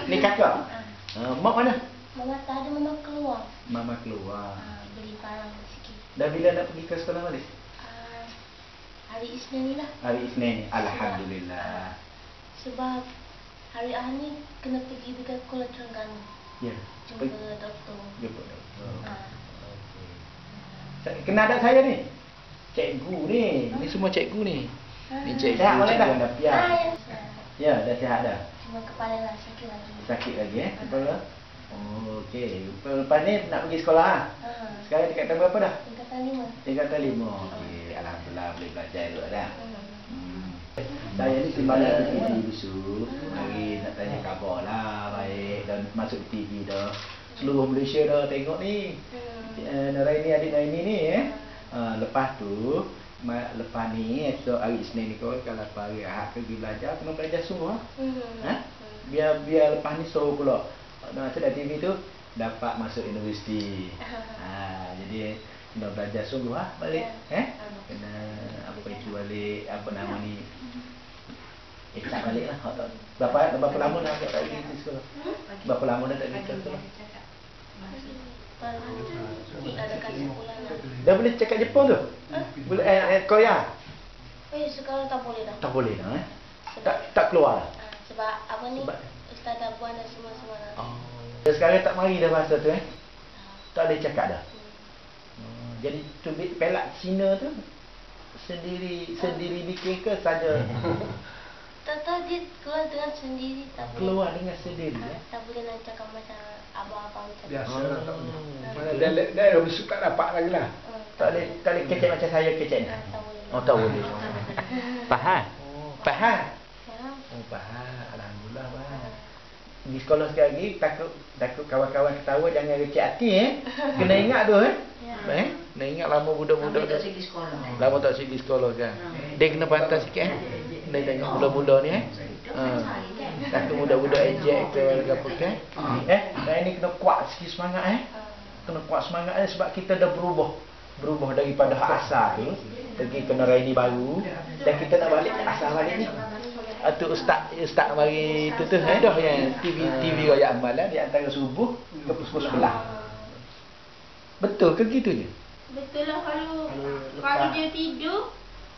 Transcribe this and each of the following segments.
Ni kakak? Mak mana? Mama tak ada, mama keluar. Mama keluar. Beli barang sikit. Dah bila nak pergi ke sekolah balik? Hari Isnin ni lah. Hari Isnin ni. Alhamdulillah. Sebab hari Ahad ni kena pergi dekat Kuala Terengganu. Ya. Jumpa doktor. Jumpa doktor. Okey. Kenal tak saya ni? Cikgu ni. Ni semua cikgu ni. Ni cikgu. Sihat boleh dah? Ya, dah sihat dah. Cuma kepala lah sakit lagi. Sakit lagi kepala? Oh, okey. Lepas ni nak pergi sekolah. Sekarang tingkatan berapa dah? Tingkatan 5. Tingkatan 5. Okey, alhamdulillah boleh belajar dulu dah. Saya ni timbalan TV Yusuf. Hari nak tanya khabar lah. Baik, dan masuk TV dah. Seluruh Malaysia dah tengok ni. Naraini, adik Naraini ni lepas tu lepas ni esok hari Isnin ni kalau hari Ahad pergi belajar, kena belajar sungguh biar lepas ni suruh pula nak ada TV tu dapat masuk universiti. Jadi kena belajar sungguh balik kena apa itu balik apa nama ni tak balik lah. Berapa lama dah tak pergi ke sekolah? Berapa lama dah tak pergi ke sekolah? Ada kasih bulan lah. Dah boleh cakap Jepun tu? Boleh Korea? Sekarang tak boleh dah. Tak boleh dah tak keluar dah. Sebab apa ni? Ustazah Puan dan semua-semua lah. Sekarang tak mari dah bahasa tu tak boleh cakap dah. Jadi tu pelak Cina tu sendiri bikin ke saja? Tak tahu dia keluar dengan sendiri tak boleh. Keluar dengan sendiri tak boleh nak cakap macam abang-abang macam biasa lah tak boleh. Mana dia dah suka dapat lagi lah. Tak boleh kecek macam saya kecek ni. tak boleh. Tak boleh. Faham? Faham? Faham. Alhamdulillah faham. Di sekolah sekali lagi takut kawan-kawan ketawa jangan kecek hati Kena ingat tu Kena ingat lama budak-budak tak segi sekolah. Lama tak segi sekolah kan. Dia kena pantas sikit Dia tengok mula-mula ni takut budak-budak ejek ke apa kan. Dan ini kena kuat sikit semangat Kena kuat semangat sebab kita dah berubah daripada hak asal tu pergi ke Naraini baru dan kita nak balik asal balik ni. Tu ustaz mari tu dah yang TV raya amalan di antara subuh ke pukul 11. Betul ke gitu je? Betul lah kalau dia tidur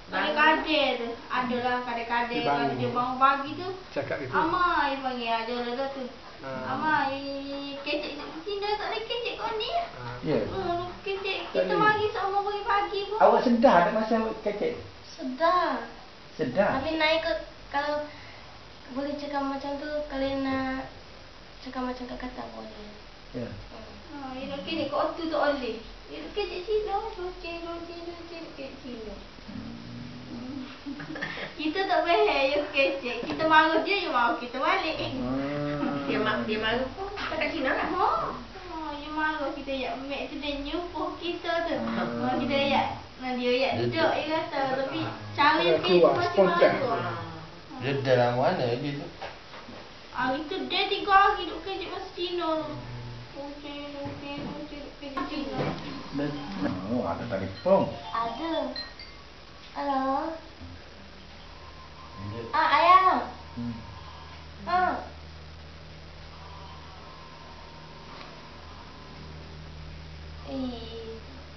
kadang-kadang adalah kadang-kadang kalau dia bangun pagi tu Cakap gitu. Amai panggil ada tu. Amai kecek Cina tak boleh kecek kau ni. Ya. Kecek kita mari sama pagi pun. Awak sedar tak masa kecek? Sedar. Sedar. Tapi naik ke kalau boleh cakap macam tu, kalau nak cakap macam kakak tak boleh. Ya. Ini kini kau tu tak boleh. Ini kecek Cina, kecek Cina. Kita tak boleh ya kecek. Kita marah dia marah kita balik. Dia malu pun kat Cina lah. Dia marah kita yak mek tu dia nyupuh kita tu. Kita yak dia yak duduk dia kata tapi cara dia macam marah. Dia dalam mana je tu? Itu dia 3 hari duduk kerja masa Cina tu. Okey kerja Cina. Ada telefon. Ada. Halo. Ayah.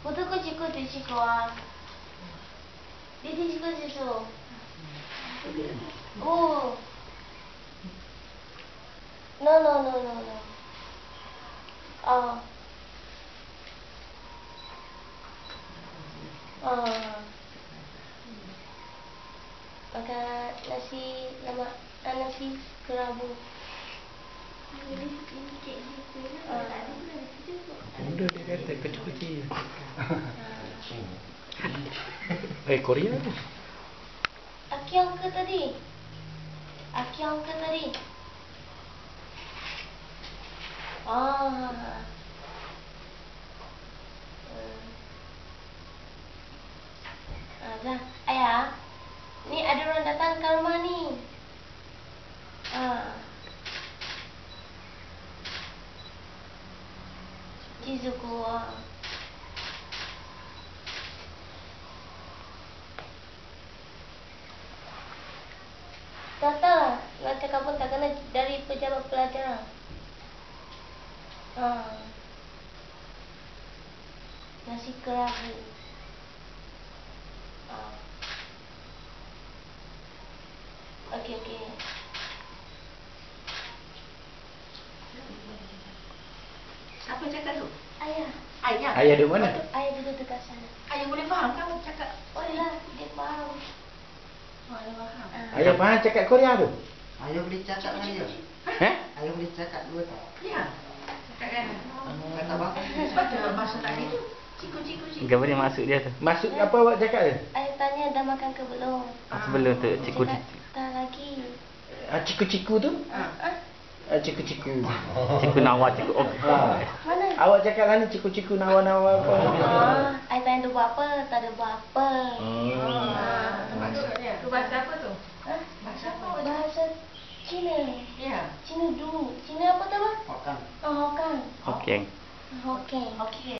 Betul kau cikgu tu cikgu Dia cikgu susu. Oh. No. Makan nasi lemak, nasi kerabu. Benda dia kata kecil-kecil. Korea tu. Aki angkat tadi. Dah, ayah. Ni ada orang datang ke rumah ni. Cizuku. Tata. Nak cakap pun tak kena dari pejabat pelajaran. Nasi kerabu. Okey. Siapa cakap tu? Ayah. Ayah. Ayah duduk mana? Ayah duduk dekat sana. Ayah boleh faham kamu cakap? Oh lah, dia faham. Ayah faham. Ayah faham cakap Korea tu? Ayah boleh cakap dengan dia. Eh? Ayah boleh cakap dua tak? Ya. Cakap kan? Kata apa? Sebab tu bahasa tadi tu. Ciku. Apa dia maksud dia tu? Maksud apa awak cakap dia? Ayah tanya dah makan ke belum? Sebelum tu cikgu Cakap, tak lagi. Ciku-ciku tu? Ah, Ciku-ciku. cikgu Nawa cikgu oh. mana? Awak cakap lah ni ciku-ciku nawa-nawa apa? Ayah tanya dia buat apa? Tak ada buat apa. Maksudnya. Tu bahasa apa tu? Bahasa apa? Bahasa Cina. Ya. Cina dulu. Cina apa tu, Bang? Hokan. Hokkien. Okey. Hokkien.